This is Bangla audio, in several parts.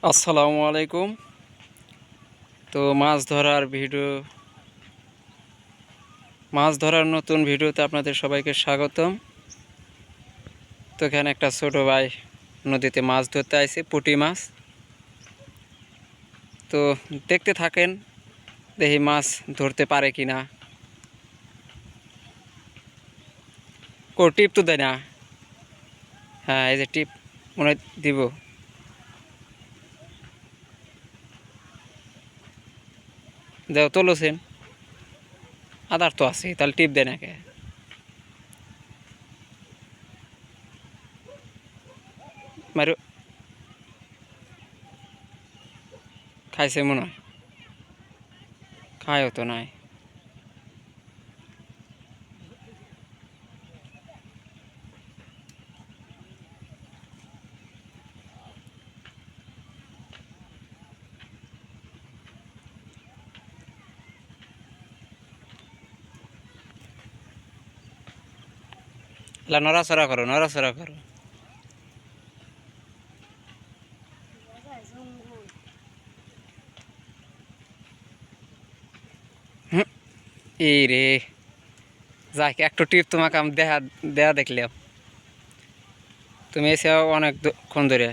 আসসালামু আলাইকুম। তো মাছ ধরার নতুন ভিডিওতে আপনাদের সবাইকে স্বাগতম। তো এখানে একটা ছোট ভাই নদীতে মাছ ধরতে আইছে, পুঁটি মাছ। তো দেখতে থাকেন, দেখি মাছ ধরতে পারে কিনা। টিপ তো দেয় না। হ্যাঁ, এই যে টিপ মনে হয় দিব। দেও তোলছেন, আদার তো আছে, তাহলে টিপ দেয় না কে? মারো, খাইছে মনে হয়, খায়ও তো নাই। নড়াচড়া করো, নড়াচড়া করো। এই রে, যাক একটু টিপ তোমাকে আমি দেয়া দেখলাম। তুমি এসে অনেকক্ষণ ধরে।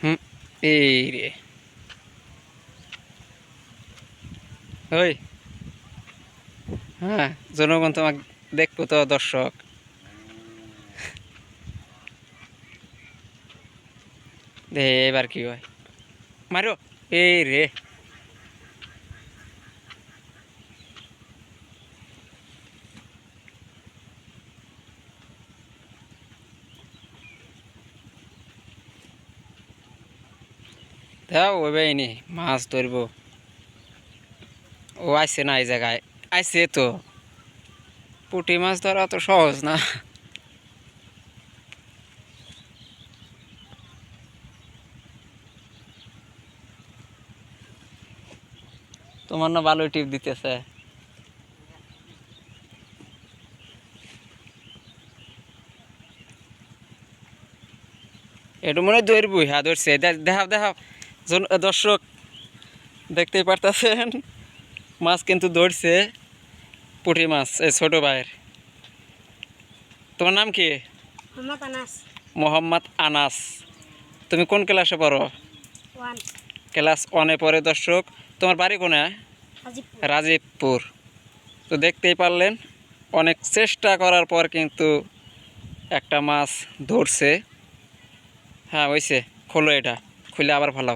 হুম, এই রে, ওই, হ্যাঁ, জনগণ তোমাকে দেখবো তো, দর্শক। দে, এবার কি হয়, মারো। এই রে, দাও ওই বাইনি মাছ ধরবো। ও আইসে না এই জায়গায়, আইসে তো। পুঁটি মাছ ধরা তো সহজ না। তোমার না ভালোই টিপ দিতেছে। একটু মনে হয় ধরবই, হ্যাঁ ধরছে, দেখাও দেখাও। দর্শক দেখতেই পারতেছেন, মাছ কিন্তু ধরছে, পুঁটি মাছ, এই ছোট ভাইয়ের। তোমার নাম কি? মোহাম্মদ আনাস। তুমি কোন ক্লাসে পড়ো? ক্লাস 1-এ পড়ে। দর্শক, তোমার বাড়ি কোনে? রাজীবপুর। তো দেখতেই পারলেন, অনেক চেষ্টা করার পর কিন্তু একটা মাছ ধরছে। হ্যাঁ হয়েছে, খোলো, এটা খুলে আবার ভালো।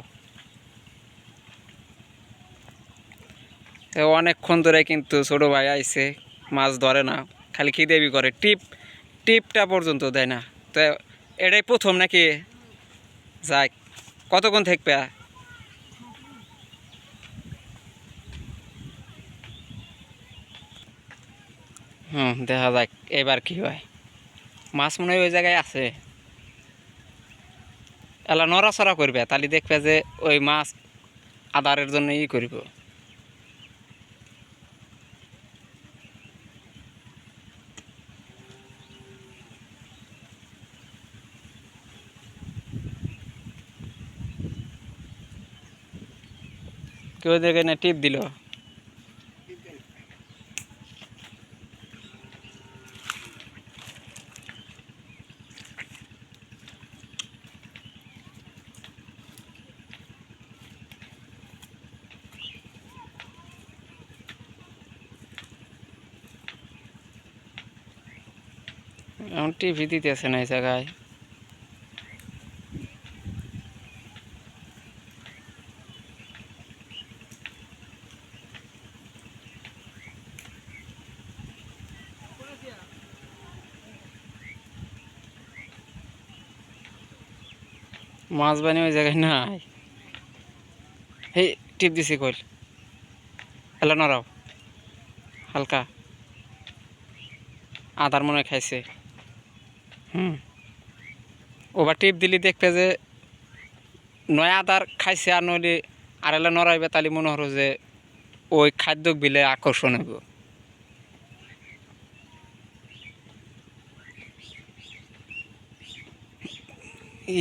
অনেকক্ষণ ধরে কিন্তু ছোটো ভাই আইছে, মাছ ধরে না, খালি খিদেবি করে, টিপটা পর্যন্ত দেয় না। তো এটাই প্রথম নাকি? যাক, কতক্ষণ থাকবে? দেখা যাক এবার কি হয়। মাছ মনে হয় ওই জায়গায় আছে। এলা নড়াচড়া করবে, তাহলে দেখবে যে ওই মাছ আদারের জন্য করব। কেউ দেখে না টিপ দিল। এখন টিভি দিতেছে না এই জায়গায়। মাছ বানি ওই জায়গায় নাই। এই টিপ দিছি কইল, এলা নড়াও হালকা। আদার মনে হয় খাইছে। ওবার টিপ দিলি দেখবে যে নয় আদার খাইছে, আর নইলে আর এলা নড়াইবে, তাহলে মনে হলো যে ওই খাদ্য বিলে আকর্ষণ হইব।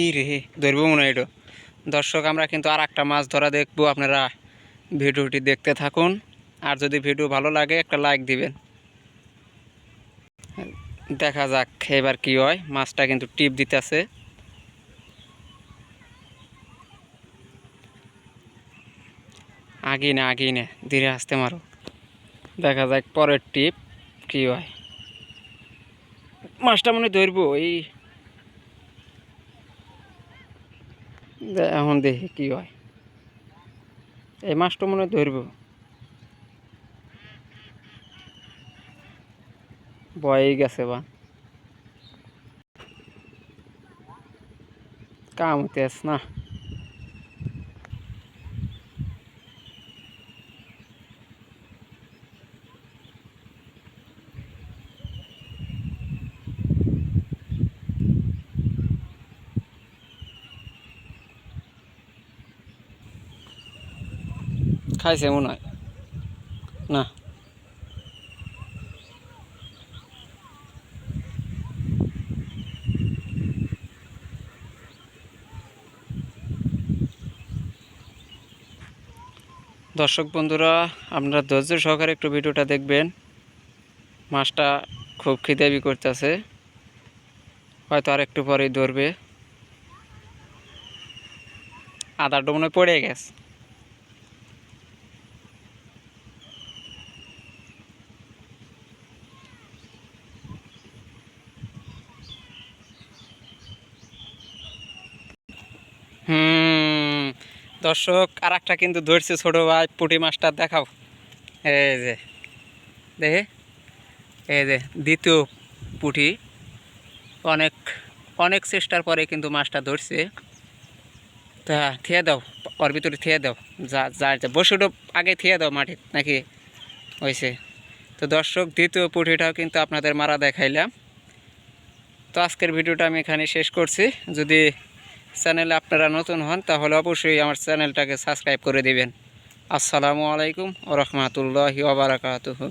ই রে ধরব মনে হয় এটা। দর্শক আমরা কিন্তু আর একটা মাছ ধরা দেখবো, আপনারা ভিডিওটি দেখতে থাকুন। আর যদি ভিডিও ভালো লাগে একটা লাইক দিবেন। দেখা যাক এবার কি হয়। মাছটা কিন্তু টিপ দিতেছে। আগেই না ধীরে আসতে মারো। দেখা যাক পরের টিপ কি হয়। মাছটা মনে ধরবো এই, এখন দেখি কি হয়। এই মাছটা মনে ধরবো, বয়ে গেছে বা কাম হইতেছ না। খাইছে মনে হয় না। দর্শক বন্ধুরা, আপনারা ধৈর্য সহকারে একটু ভিডিওটা দেখবেন। মাছটা খুব খিদাবি করতেছে, হয়তো আর একটু পরেই ধরবে। আদারটা মনে হয় পড়ে গেছে। দর্শক আর একটা কিন্তু ধরছে ছোট ভাই, পুঁটি মাছটা দেখাও। এই যে দেখে, এই যে দ্বিতীয় পুঁটি। অনেক অনেক চেষ্টার পরে কিন্তু মাছটা ধরছে। তা থিয়ে দাও, ওর ভিতরে থিয়ে দাও, যা যা বসুটো আগে থিয়ে দাও মাটি নাকি হয়েছে। তো দর্শক দ্বিতীয় পুঁটিটাও কিন্তু আপনাদের মারা দেখাইলাম। তো আজকের ভিডিওটা আমি এখানে শেষ করছি। যদি চ্যানেলে আপনারা নতুন হন তাহলে অবশ্যই আমার চ্যানেলটাকে সাবস্ক্রাইব করে দিবেন। আসসালামু আলাইকুম ওয়া রাহমাতুল্লাহি ওয়া বারাকাতুহু।